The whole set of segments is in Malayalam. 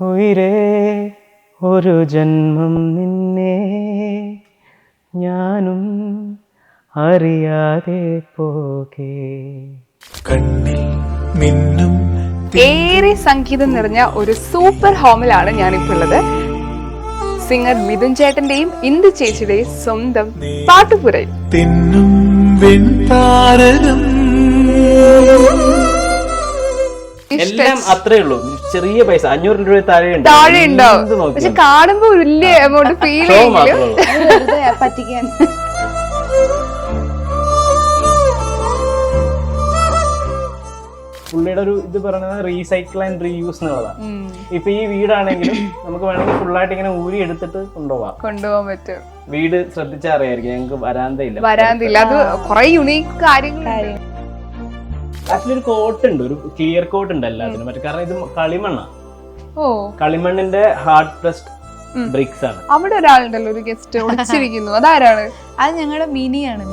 ഉയിരേ ഒരു ജന്മം നിന്നെ ഞാനും അറിയാതെ പോകേ. കണ്ണിൽ മിന്നും ഏറെ സംഗീതം നിറഞ്ഞ ഒരു സൂപ്പർ ഹോമിലാണ് ഞാനിപ്പോൾ ഉള്ളത്. സിംഗർ മിഥുൻ ചേട്ടന്റെയും ഇന്ദു ചേച്ചിയുടെയും സ്വന്തം പാട്ടുപുരൈ. തിന്നും വെൺതാരകം എല്ലാം അത്രേ ഉള്ളൂ. ചെറിയ പൈസ 500 രൂപ താഴെ ഉണ്ടാവും. പക്ഷെ കാണുമ്പോ വലിയ എമൗണ്ട് ഫീൽ ചെയ്യും. പറ്റിക്കാൻ. പുള്ളിയുടെ ഒരു ഇത് പറയുന്നത് റീസൈക്കിൾ ആൻഡ് റീയൂസ് എന്നുള്ളതാണ്. ഇപ്പൊ ഈ വീടാണെങ്കിലും നമുക്ക് വേണമെങ്കിൽ ഫുള്ളായിട്ട് ഇങ്ങനെ ഊരി എടുത്തിട്ട് കൊണ്ടുപോകാൻ പറ്റും. വീട് ശ്രദ്ധിച്ചാൽ അറിയായിരിക്കും, ഞങ്ങൾക്ക് വരാന്തില്ല. അത് കുറെ യുണീക്ക് കാര്യങ്ങൾ. ആക്ച്വലി ഒരു കോട്ട് ഉണ്ട്, ഒരു ക്ലിയർ കോട്ട് ഉണ്ട് എല്ലാത്തിനും. മറ്റേ കാരണം ഇത് കളിമണ്ണാ. കളിമണ്ണിന്റെ ഹാർഡ് പ്രസ്ഡ് ബ്രിക്സ് ആണ്. അവിടെ ഒരാളുണ്ടല്ലോ, ഒരു ഗസ്റ്റ് ഒളിച്ചിരിക്കുന്നു. അതാരാണ്? അത് ഞങ്ങളുടെ മിനിയാണ്.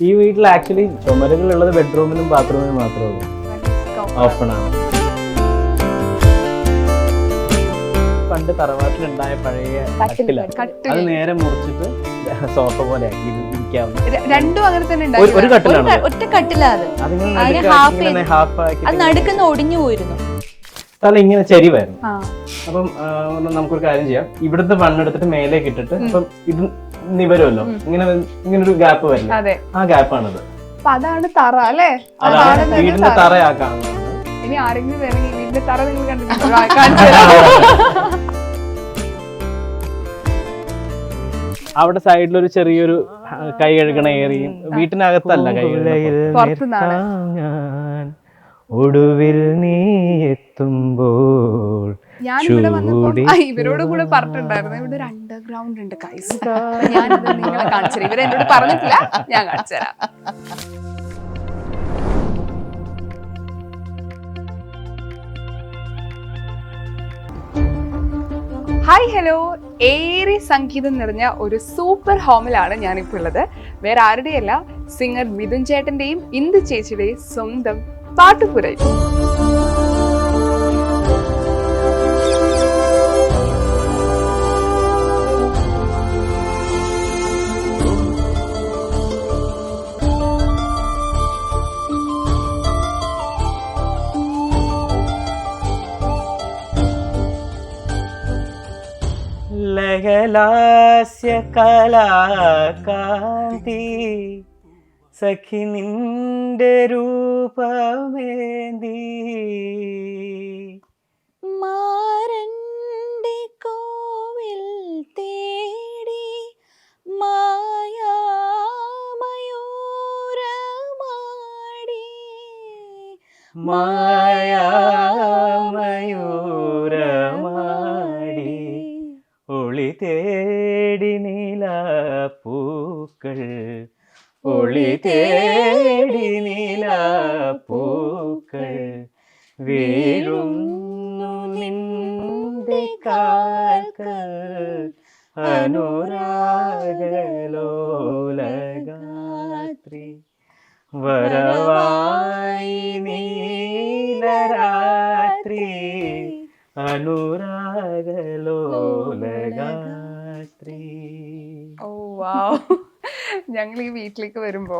ഈ വീട്ടിൽ ആക്ച്വലി ചുമരുകളുള്ളത് ബെഡ്റൂമിനും ബാത്റൂമിനും മാത്രമേ ഉള്ളൂ, ഓപ്പൺ ആണ്. പണ്ട് തറവാട്ടിലുണ്ടായ പഴയ കട്ടിലാണ്. അത് നേരെ മുറിച്ചിട്ട് സോഫ പോലെ ആക്കി രണ്ടും അങ്ങനെ തന്നെ. ഒരു കട്ടിലാണ്, ഒറ്റ കട്ടിലാണ്. അത് നടുക്കുന്ന ഒടിഞ്ഞു പോയിരുന്നു. സ്ഥലം ഇങ്ങനെ ചെരിവായിരുന്നു. അപ്പം നമുക്കൊരു കാര്യം ചെയ്യാം, ഇവിടുത്തെ മണ്ണെടുത്തിട്ട് മേലേക്ക് ഇട്ടിട്ട് അപ്പം ഇത് നിവരുമല്ലോ, ഇങ്ങനെ ഒരു ഗ്യാപ്പ് വരില്ല, ആ ഗ്യാപ്പാണിത്. അതാണ് തറ അല്ലേ? അതാണ് വീടിന്റെ തറയാക്കാം. ഇനി ആരെങ്കിലും വേണമെങ്കിൽ വീടിന്റെ തറ നിങ്ങൾ കണ്ടിട്ടുണ്ടോ? അവിടെ സൈഡിലൊരു ചെറിയൊരു കൈ കഴുകണ ഏറിയും, വീട്ടിനകത്തല്ല കൈ ഞാൻ ഒടുവിൽ നീ എത്തുമ്പോൾ. ഞാനിവിടെ വന്നപ്പോ ഇവരോട് കൂടെ പറഞ്ഞിട്ടുണ്ടായിരുന്നു, ഇവിടെ ഒരു അണ്ടർഗ്രൗണ്ട് ഉണ്ട് ഗൈസ്. ഞാനത് നിങ്ങളെ കാണിച്ചുതരാം. ഇവരെ എന്നോട് പറഞ്ഞിട്ടില്ല, ഞാൻ കാണിച്ചുതരാം. ഹായ് ഹലോ, ഏറെ സംഗീതം നിറഞ്ഞ ഒരു സൂപ്പർ ഹോമിലാണ് ഞാനിപ്പോൾ ഉള്ളത്. വേറെ ആരുടെയല്ല, സിംഗർ മിഥുൻ ചേട്ടന്റെയും ഇന്ദു ചേച്ചിയുടെയും സ്വന്തം പാട്ടുപുരൈ. ലയലാസ്യ കലാകാന്തി സഖി നിന്റെ രൂപമേന്തി മാരന്റെ കോവിൽ തേടി മായാമയൂരമാടി മായാമയൂരമാടി ഒളി തേടി നീലാപ്പൂക്കൾ, ഒളി തേടി നീലാപ്പൂക്കൾ വീഴുന്നു നിന്റെ കാൽക്കൽ അനുരാഗലോലഗാത്രി വരവായി നീലരാത്രി അനുരാഗലോലഗാത്രി. ഓ വാവ്. ഞങ്ങൾ ഈ വീട്ടിലേക്ക് വരുമ്പോ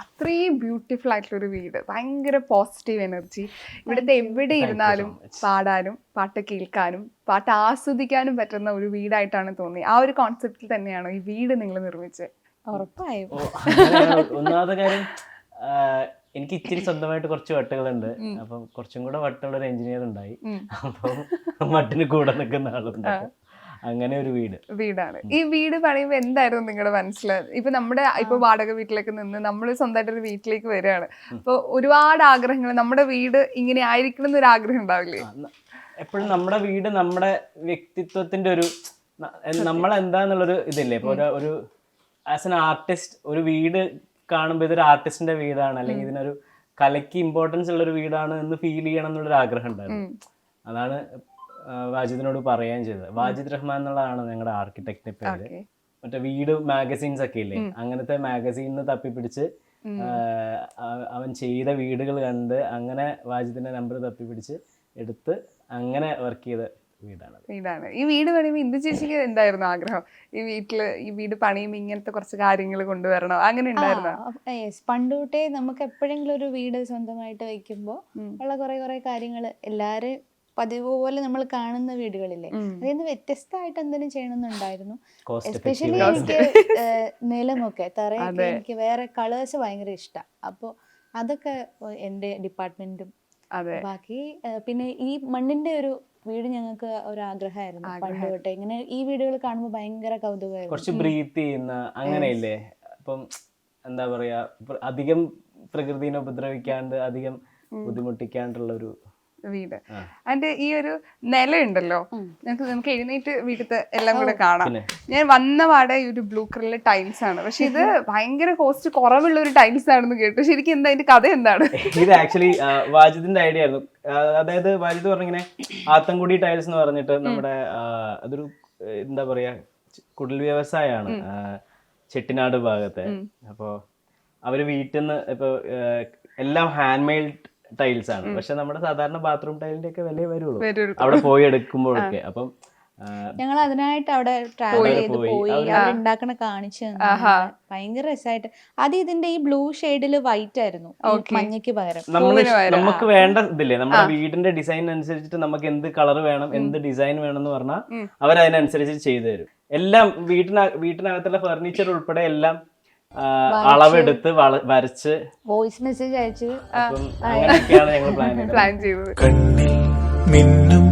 അത്രയും ബ്യൂട്ടിഫുൾ ആയിട്ടുള്ള ഒരു വീട്, ഭയങ്കര പോസിറ്റീവ് എനർജി. ഇവിടുത്തെ എവിടെ ഇരുന്നാലും പാടാനും പാട്ട് കേൾക്കാനും പാട്ട് ആസ്വദിക്കാനും പറ്റുന്ന ഒരു വീടായിട്ടാണ് തോന്നി. ആ ഒരു കോൺസെപ്റ്റിൽ തന്നെയാണോ ഈ വീട് നിങ്ങൾ നിർമ്മിച്ചത്? ഉറപ്പായും. ഒന്നാമത്തെ കാര്യം, എനിക്ക് ഇച്ചിരി സ്വന്തമായിട്ട് കുറച്ച് വട്ടുകളുണ്ട്. അപ്പം കുറച്ചും കൂടെ വട്ടുള്ള ഒരു എഞ്ചിനീയർ ഉണ്ടായി. അപ്പം വട്ടിന് കൂടെ നിൽക്കുന്ന ആളുണ്ട്. അങ്ങനെ ഒരു വീടാണ്. ഈ വീട് പണിയുമ്പോ എന്തായിരുന്നു നിങ്ങളുടെ മനസ്സിൽ? ഇപ്പൊ നമ്മുടെ ഇപ്പൊ വാടക വീട്ടിലേക്ക് നിന്ന് നമ്മൾ സ്വന്തമായിട്ടൊരു വീട്ടിലേക്ക് വരികയാണ്. അപ്പൊ ഒരുപാട് ആഗ്രഹങ്ങൾ, നമ്മുടെ വീട് ഇങ്ങനെ ആയിരിക്കണം എന്നൊരു ആഗ്രഹം ഉണ്ടാവില്ലേ? എപ്പോഴും നമ്മുടെ വീട് നമ്മുടെ വ്യക്തിത്വത്തിന്റെ ഒരു, നമ്മളെന്താന്നുള്ളൊരു ഇതില്ലേ. ഇപ്പൊ ഒരു ആസ് എൻ ആർട്ടിസ്റ്റ് ഒരു വീട് കാണുമ്പോൾ ഇതൊരു ആർട്ടിസ്റ്റിന്റെ വീടാണ്, അല്ലെങ്കിൽ ഇതിനൊരു കലയ്ക്ക് ഇമ്പോർട്ടൻസ് ഉള്ളൊരു വീടാണ് എന്ന് ഫീൽ ചെയ്യണം എന്നുള്ളൊരു ആഗ്രഹം ഉണ്ടായിരുന്നു. അതാണ് വാജിദിനോട് പറയുകയും ചെയ്തത്. വാജിദ് റഹ്മാൻ എന്നുള്ളതാണ് ഞങ്ങളുടെ ആർക്കിടെക്റ്റിന്റെ പേര്. മറ്റേ വീട് മാഗസീൻസ് ഒക്കെ ഇല്ലേ, അങ്ങനത്തെ മാഗസീനിൽ തപ്പിപ്പിടിച്ച് അവൻ ചെയ്ത വീടുകൾ കണ്ട് അങ്ങനെ വാജിദിന്റെ നമ്പർ തപ്പിപ്പിടിച്ച് എടുത്ത് അങ്ങനെ വർക്ക് ചെയ്ത വീടാണ്. ഈ വീട് പണിയുമ്പോൾ ഇന്ദു ചേച്ചിക്ക് എന്തായിരുന്നു ആഗ്രഹം? ഈ വീട് പണിയുമ്പോൾ ഇങ്ങനത്തെ കുറച്ച് കാര്യങ്ങൾ കൊണ്ടുവരണം അങ്ങനെ ഉണ്ടായിരുന്നോ? പണ്ട് തൊട്ടേ നമുക്ക് എപ്പോഴെങ്കിലും ഒരു വീട് സ്വന്തമായിട്ട് വെക്കുമ്പോൾ ഉള്ള കുറെ കാര്യങ്ങൾ എല്ലാരും പതിവ് പോലെ നമ്മൾ കാണുന്ന വീടുകളില്ലേ, അതിൽ നിന്ന് വ്യത്യസ്തമായിട്ട് എന്തെങ്കിലും ചെയ്യണമെന്നുണ്ടായിരുന്നു. എസ്പെഷ്യലി എനിക്ക് നിലമൊക്കെ തറയൊക്കെ എനിക്ക് വേറെ കളേഴ്സ് ഭയങ്കര ഇഷ്ടമാണ്. അപ്പോൾ അതൊക്കെ എൻ്റെ ഡിപ്പാർട്ട്മെന്റും ബാക്കി പിന്നെ ഈ മണ്ണിന്റെ ഒരു വീട് ഞങ്ങൾക്ക് ഒരു ആഗ്രഹമായിരുന്നു പണ്ട് തൊട്ടേ. ഇങ്ങനെ ഈ വീടുകൾ കാണുമ്പോൾ ഭയങ്കര കൗതുകമായിരുന്നു. കുറച്ച് ബ്രീത്ത് ചെയ്യുന്ന അങ്ങനെയില്ലേ, അപ്പം എന്താ പറയാ, അധികം പ്രകൃതിനെ ഉപദ്രവിക്കാണ്ട് അധികം ബുദ്ധിമുട്ടിക്കാണ്ടുള്ള ഒരു വീട്. അതിന്റെ ഈ ഒരു നില ഉണ്ടല്ലോ, നമുക്ക് എഴുന്നേറ്റ് വീട്ടിലത്തെ എല്ലാം കൂടെ കാണാം. ഞാൻ വന്ന പാടെ ഈ ഒരു ബ്ലൂ കളറിലെ ടൈൽസ് ആണ്, പക്ഷെ ഇത് ഭയങ്കര കോസ്റ്റ് കുറവുള്ള ഒരു ടൈൽസ് ആണെന്ന് കേട്ടു. ശരിക്കും എന്താ ഇതിന്റെ കഥ എന്താണ്? ഇത് ആക്ച്വലി വാജിദിന്റെ ഐഡിയ ആയിരുന്നു. അതായത് വാജിദ് പറഞ്ഞിങ്ങനെ ആത്തൻകുടി ടൈൽസ് എന്ന് പറഞ്ഞിട്ട് നമ്മുടെ അതൊരു എന്താ പറയാ കുടിൽ വ്യവസായമാണ് ചെട്ടിനാട് ഭാഗത്തെ. അപ്പോ അവര് വീട്ടിൽ നിന്ന് ഇപ്പൊ എല്ലാം ഹാൻഡ് മെയ്ഡ് ടൈൽസ് ആണ്, പക്ഷെ നമ്മുടെ സാധാരണ ബാത്റൂം ടൈലിന്റെ ഒക്കെ വില വരുള്ളൂ അവിടെ പോയി എടുക്കുമ്പോഴൊക്കെ. അപ്പം ഞങ്ങൾ അതിനായിട്ട് അവിടെ ട്രാവൽ ചെയ്ത് പോയി അവിടെ ഉണ്ടാക്കണ കാണിച്ചു ഭയങ്കര രസമായിട്ട്. അത് ഇതിന്റെ ഈ ബ്ലൂ ഷെയ്ഡില് വൈറ്റ് ആയിരുന്നു മഞ്ഞയ്ക്ക് പകരം. നമുക്ക് വേണ്ട ഇതില്ലേ, നമ്മുടെ വീടിന്റെ ഡിസൈൻ അനുസരിച്ചിട്ട് നമുക്ക് എന്ത് കളർ വേണം എന്ത് ഡിസൈൻ വേണം എന്ന് പറഞ്ഞാൽ അവരതിനനുസരിച്ച് ചെയ്തു തരും. എല്ലാം വീട്ടിനകത്തുള്ള ഫർണിച്ചർ ഉൾപ്പെടെ എല്ലാം അളവെടുത്ത് വരച്ച് വോയിസ് മെസ്സേജ് അയച്ച് അങ്ങനെയൊക്കെയാണ് ഞങ്ങൾ പ്ലാൻ ചെയ്തത്. കണ്ണിൽ മിന്നും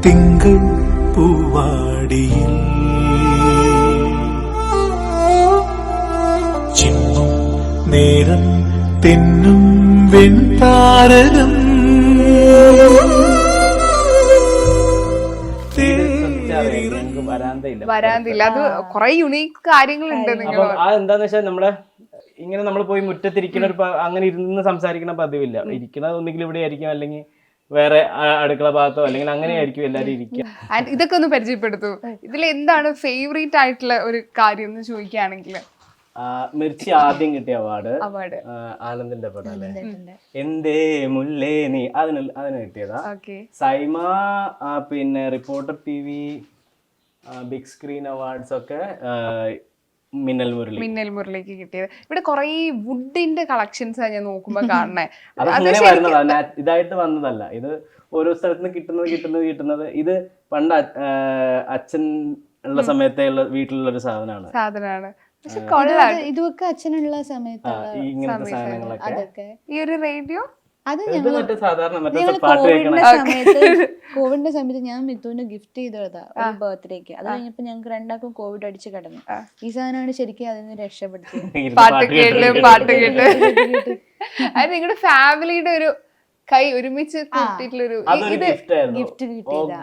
തിങ്കൾ പൂവാടിയിൽ ചിമ്മും നേരം തെന്നും വെൺതാരകം വരാന്തില്ല. അത് കുറെ യുണീക്ക് കാര്യങ്ങളുണ്ട്. എന്താന്ന് വെച്ചാൽ നമ്മളെ ഇങ്ങനെ നമ്മൾ പോയി മുറ്റത്തിരിക്കുന്ന ഒരു അങ്ങനെ ഇരുന്ന് സംസാരിക്കുന്ന പതിവില്ല. ഇരിക്കുന്നത് ഒന്നുകിൽ ഇവിടെ ആയിരിക്കും, അല്ലെങ്കിൽ വേറെ അടുക്കള ഭാഗത്തോ, അല്ലെങ്കിൽ അങ്ങനെ ആയിരിക്കും എല്ലാരും ഇരിക്കുക. ഇതൊക്കെ ഒന്ന് പരിചയപ്പെടുത്തു. ഇതിൽ എന്താണ് ഫേവറേറ്റ് ആയിട്ടുള്ള ഒരു കാര്യം എന്ന് ചോദിക്കുകയാണെങ്കിൽ? മിർച്ചി ആദ്യം കിട്ടിയ അവാർഡ് ആനന്ദിന്റെ പടം അല്ലേ, എന്തേ മുല്ലേ നീ, അതിന് കിട്ടിയതാ. സൈമ പിന്നെ reporter TV big screen awards ഒക്കെ മിന്നൽ മുരളിക്ക് കിട്ടിയത്. ഇവിടെ കുറെ വുഡിന്റെ കളക്ഷൻസ് ഞാൻ നോക്കുമ്പോ കാണണേ. അതങ്ങനെ വരുന്നതാ, ഇതായിട്ട് വന്നതല്ല. ഇത് ഓരോ സ്ഥലത്ത് നിന്ന് കിട്ടുന്നത്. ഇത് പണ്ട് അച്ഛൻ ഉള്ള സമയത്തെ വീട്ടിലുള്ള ഒരു സാധനമാണ്. ഇതൊക്കെ അച്ഛനുള്ള സമയത്ത് ഇങ്ങനത്തെ സാധനങ്ങളൊക്കെ. ഈ ഒരു റേഡിയോ അത് കോവിഡിന്റെ സമയത്ത് ഞാൻ മിത്തുവിന് ഗിഫ്റ്റ് ചെയ്തതാ ഒരു ബർത്ത്ഡേക്ക്. അത് കഴിഞ്ഞപ്പോ ഞങ്ങൾക്ക് രണ്ടാൾക്കും കോവിഡ് അടിച്ച് കിടന്നു. ഈ സാധനമാണ് ശരിക്കും അതിൽ നിന്ന് രക്ഷപ്പെടുത്തിയത്. പാട്ട് കേട്ട് അത് നിങ്ങളുടെ ഫാമിലിയുടെ ഒരു കൈ ഒരുമിച്ച് കൂട്ടിയിട്ടുള്ളൊരു ഗിഫ്റ്റ് കിട്ടിയതാ.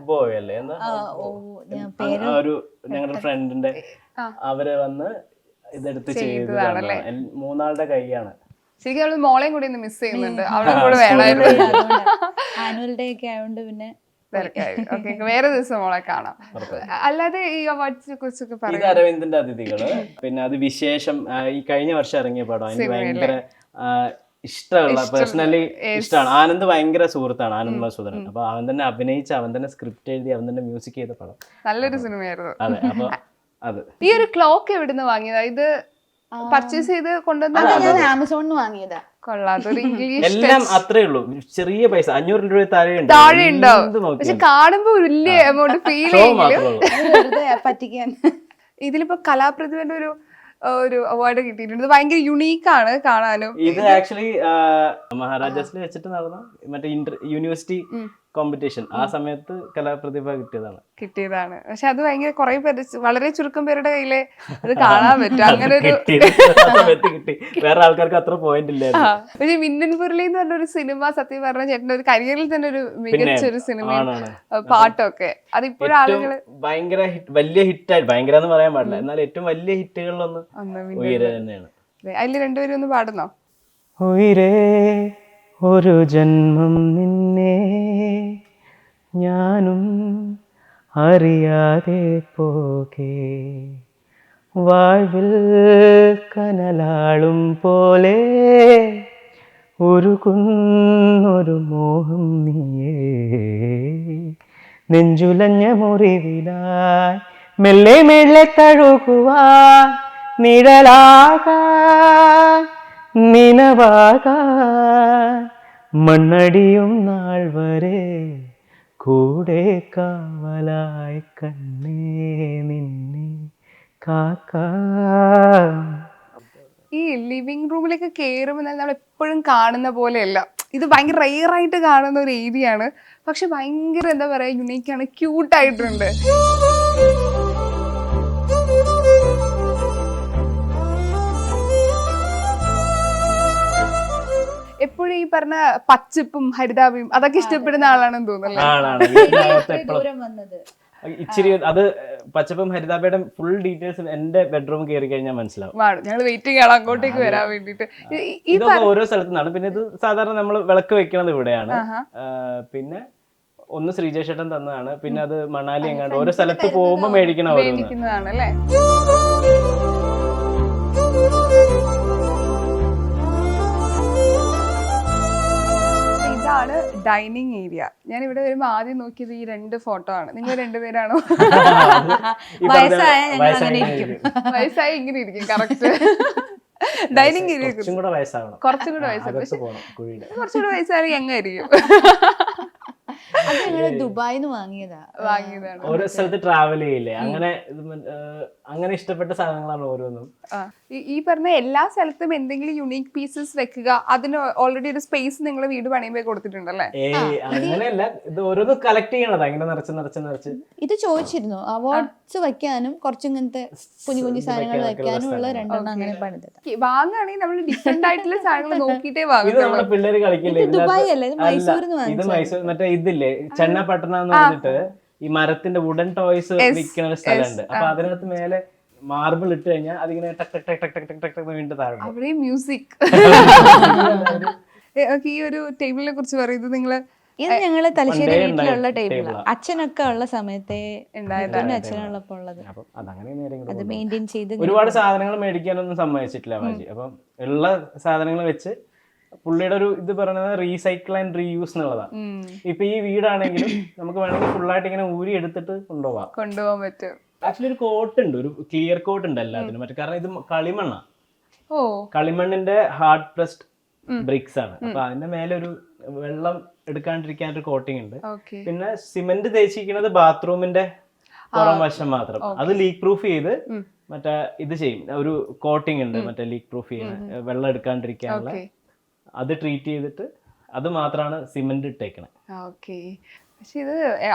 ഞങ്ങളുടെ ഫ്രണ്ടിന്റെ അവര് വന്ന് ഇതെടുത്ത് ചെയ്തതാണല്ലേ. മൂന്നാളുടെ കൈയാണ്. ശരിക്കും അവള് മോളെയും കൂടി ഒന്ന് മിസ് ചെയ്യുന്നുണ്ട്. അവളും കൂടെ വേണമായിരുന്നു. ആനുവൽ ഡേ ഒക്കെ ആയതുകൊണ്ട് പിന്നെ വേറെ ദിവസം മോളെ കാണാം. അല്ലാതെ ഈ അവാർഡ്സിനെ കുറിച്ചൊക്കെ ഇത് അരവിന്ദന്റെ അതിഥികള്, പിന്നെ അത് വിശേഷം ഈ കഴിഞ്ഞ വർഷം ഇറങ്ങിയ പടം. എനിക്ക് ഭയങ്കര ഇഷ്ടമുള്ള പേഴ്സണലി ഇഷ്ടമാണ്. ആനന്ദ് ഭയങ്കര സുഹൃത്താണ്, ആനന്ദ് മസൂദൻ. അപ്പൊ അവൻ തന്നെ അഭിനയിച്ച് അവൻ തന്നെ സ്ക്രിപ്റ്റ് എഴുതി അവൻ തന്നെ മ്യൂസിക് ചെയ്ത പടം. നല്ലൊരു സിനിമയായിരുന്നു. അതെ. അപ്പൊ അത് ഈ ഒരു ക്ലോക്ക് എവിടുന്ന് വാങ്ങിയതാ? ഇത് പർച്ചേസ് ചെയ്ത് കൊണ്ടുവന്ന ആമസോണിന് വാങ്ങിയതാ. കൊള്ളാത്തൊരു ഇംഗ്ലീഷ് എല്ലാം അത്രേ ഉള്ളൂ, ചെറിയ പൈസ, 500 രൂപ താഴെ ഉണ്ടാവും. പക്ഷെ കാണുമ്പോ വലിയ എമൗണ്ട് ഫീൽ ചെയ്യും പറ്റിക്കാൻ. ഇതിലിപ്പോ കലാപ്രതിഭന്റെ ഒരു അവാർഡ് കിട്ടിയിട്ടുണ്ട്. ഭയങ്കര യുണീക്കാണ് കാണാനും. ഇത് ആക്ച്വലി മഹാരാജാസിൽ വെച്ചിട്ട് നടന്ന മറ്റേ യൂണിവേഴ്സിറ്റി കോമ്പറ്റീഷൻ, ആ സമയത്ത് കലാപ്രതിഭ കിട്ടിയതാണ്. പക്ഷെ അത് ഭയങ്കര കുറെ പേര്, വളരെ ചുരുക്കം പേരുടെ കയ്യില് അത് കാണാൻ പറ്റും. അങ്ങനെ ഒരു വേറെ ആൾക്കാർക്ക് അത്ര പോയിന്റ് ഇല്ലായിരുന്നു. പക്ഷെ മിന്നൽ മുരളി എന്ന് പറഞ്ഞൊരു സിനിമ സത്യം പറഞ്ഞ ചേട്ടന്റെ ഒരു കരിയറിൽ തന്നെ ഒരു മികച്ച ഒരു സിനിമയാണ്. പാട്ടൊക്കെ അതിപ്പോഴും ആളുകള് ഭയങ്കര വലിയ ഹിറ്റായിട്ട്, ഭയങ്കര എന്ന് പറയാൻ പാടില്ല, എന്നാൽ ഏറ്റവും വലിയ ഹിറ്റുകളിലൊന്ന് ഉയരെ തന്നെയാണ്. അതിൽ രണ്ടുപേരും ഒന്ന് പാടുന്നോ? ഉയരേ ഒരു ജന്മം നിന്നെ ഞാനും അറിയാതെ പോകെ, വാഴ്വിൽ കനലാളും പോലെ ഒരു കുന്നൊരു മോഹം നീയേ നെഞ്ചുലഞ്ഞ മുറിവിലായി മെല്ലെ മെല്ലെ തഴുകുവാൻ നിഴലാകാൻ നിനവാകാൻ മണ്ണടിയും നാൾ വരെ കൂടെ കാവലായി കണ്ണേ നിന്നെ കാക്കാം. ഈ ലിവിങ് റൂമിലേക്ക് കയറുമ്പോൾ നമ്മൾ എപ്പോഴും കാണുന്ന പോലെയല്ല, ഇത് ഭയങ്കര റെയറായിട്ട് കാണുന്ന ഒരു ഏരിയ ആണ്. പക്ഷെ ഭയങ്കര എന്താ പറയാ, യുണീക്കാണ്, ക്യൂട്ടായിട്ടുണ്ട്. എപ്പോഴും ഈ പറഞ്ഞ പച്ചപ്പും ഹരിതാഭയും അതൊക്കെ ഇഷ്ടപ്പെടുന്ന ആളാണെന്ന് തോന്നുന്നല്ലേ. ദൂരം വന്നത് ഇച്ചിരി അത് പച്ചപ്പും ഹരിതാഭയുടെ ഫുൾ ഡീറ്റെയിൽസ് എന്റെ ബെഡ്റൂം കയറി കഴിഞ്ഞാൽ മനസ്സിലാവും. ഞങ്ങൾ വെയിറ്റിംഗ് ആണ് അങ്ങോട്ടേക്ക് വരാൻ വേണ്ടിട്ട്. ഇതൊക്കെ ഓരോ സ്ഥലത്തു നിന്നാണ്. പിന്നെ ഇത് സാധാരണ നമ്മൾ വിളക്ക് വെക്കണത് ഇവിടെയാണ്. പിന്നെ ഒന്ന് ശ്രീജേഷേട്ടൻ തന്നതാണ്. പിന്നെ അത് മണാലി എങ്ങാണ്ട് ഓരോ സ്ഥലത്ത് പോകുമ്പോ മേടിക്കുന്നതാണ് അല്ലേ. ഇതാണ് ഡൈനിങ് ഏരിയ. ഞാൻ ഇവിടെ വരുമ്പോ ആദ്യം നോക്കിയത് ഈ 2 ഫോട്ടോ ആണ്. നിങ്ങൾ രണ്ടുപേരാണോ? വയസ്സായ വയസ്സായി ഇങ്ങനെ ഇരിക്കും കറക്റ്റ്. ഡൈനിങ് ഏരിയ കുറച്ചുകൂടെ വയസ്സാവണം. കുറച്ചുകൂടെ വയസ്സായി എങ്ങായിരിക്കും. ദുബായിന്ന് വാങ്ങിയതാണ്. ഓരോ സ്ഥലത്ത് ട്രാവൽ ചെയ്യില്ലേ, അങ്ങനെ ഇഷ്ടപ്പെട്ട സാധനങ്ങളാണ് ഓരോന്നും. ഈ പറഞ്ഞ എല്ലാ സ്ഥലത്തും എന്തെങ്കിലും യുണീക് പീസസ് വെക്കുക, അതിന് ഓൾറെഡി ഒരു സ്പേസ് നിങ്ങൾ വീട് പണിയുമ്പോ കൊടുത്തിട്ടുണ്ടല്ലേ? അങ്ങനെയല്ല, ഇത് ഓരോന്നും കളക്ട് ചെയ്യണതാ ഇങ്ങനെ നിറച്ച്. ഇത് ചോദിച്ചിരുന്നു, അവാർഡ്സ് വെക്കാനും കുറച്ച് ഇങ്ങനത്തെ കുഞ്ഞു കുഞ്ഞു സാധനങ്ങൾ വെക്കാനും ഉള്ള 2 അങ്ങനെ പണിതത്. വാങ്ങുകയാണെങ്കിൽ നമ്മൾ ഡിഫറെന്റ് ആയിട്ടുള്ള സാധനങ്ങൾ നോക്കിയിട്ടേ ഇത് നമ്മുടെ പിള്ളേര് കളിക്കില്ലേ. ദുബായ് അല്ലേ, ഇത് മൈസൂരിന്ന് ഇത് മൈസൂർ മറ്റേ ഇതില്ലേ ചെന്നപ്പട്ടണ എന്ന് പറഞ്ഞിട്ട് ഈ മരത്തിന്റെ വുഡൻ ടോയ്സ് വിൽക്കുന്ന ഒരു സ്ഥലമുണ്ട്. അപ്പൊ അതിനകത്ത് മേലെ മാർബിൾ ഇട്ട് കഴിഞ്ഞാൽ അതിങ്ങനെ ടക് ടക് ടക് ടക് ടക് ടക് വീണ്ടും താഴെ അവിടെ മ്യൂസിക്. ഈ ഒരു ടേബിളിനെ കുറിച്ച് പറയുന്നത് നിങ്ങള് ഇത് ഞങ്ങള് തലശ്ശേരി വീട്ടിലുള്ള ടേബിളാണ്. അച്ഛനൊക്കെ ഉള്ള സമയത്തെ അച്ഛനുള്ളപ്പോ ഉള്ളത്. അത് മെയിൻറ്റെയിൻ ചെയ്ത് ഒരുപാട് സാധനങ്ങൾ മേടിക്കാനൊന്നും സമ്മതിച്ചിട്ടില്ല മാജി. അപ്പം ഉള്ള സാധനങ്ങൾ വെച്ച് പുള്ളിയുടെ ഒരു ഇത് പറയുന്നത് റീസൈക്കിൾ ആൻഡ് റീയൂസ് എന്നുള്ളതാണ്. ഇപ്പൊ ഈ വീടാണെങ്കിലും നമുക്ക് വേണമെങ്കിൽ ഫുള്ളായിട്ട് ഇങ്ങനെ ഊരി എടുത്തിട്ട് കൊണ്ടുപോകാൻ പറ്റും. ആക്ച്വലി ഒരു കോട്ട് ഉണ്ട്, ഒരു ക്ലിയർ കോട്ട് ഉണ്ട് എല്ലാത്തിനും. മറ്റേ കാരണം ഇത് കളിമണ്ണാ, കളിമണ്ണിന്റെ ഹാർഡ് പ്രസ്ഡ് ബ്രിക്സ് ആണ്. അപ്പൊ അതിന്റെ മേലെ ഒരു വെള്ളം എടുക്കാണ്ടിരിക്കാൻ ഒരു കോട്ടിംഗ് ഉണ്ട്. പിന്നെ സിമെന്റ് തേച്ചിരിക്കുന്നത് ബാത്റൂമിന്റെ പുറം വശം മാത്രം. അത് ലീക്ക് പ്രൂഫ് ചെയ്ത് മറ്റേ ഇത് ചെയ്യും, ഒരു കോട്ടിംഗ് ഉണ്ട് മറ്റേ ലീക്ക് പ്രൂഫ് ചെയ്യുന്ന വെള്ളം എടുക്കാണ്ടിരിക്കാനുള്ള. അത് ട്രീറ്റ് ചെയ്തിട്ട് അത് മാത്രമാണ് സിമെന്റ് ഇട്ടേക്കണേ. പക്ഷെ ഇത്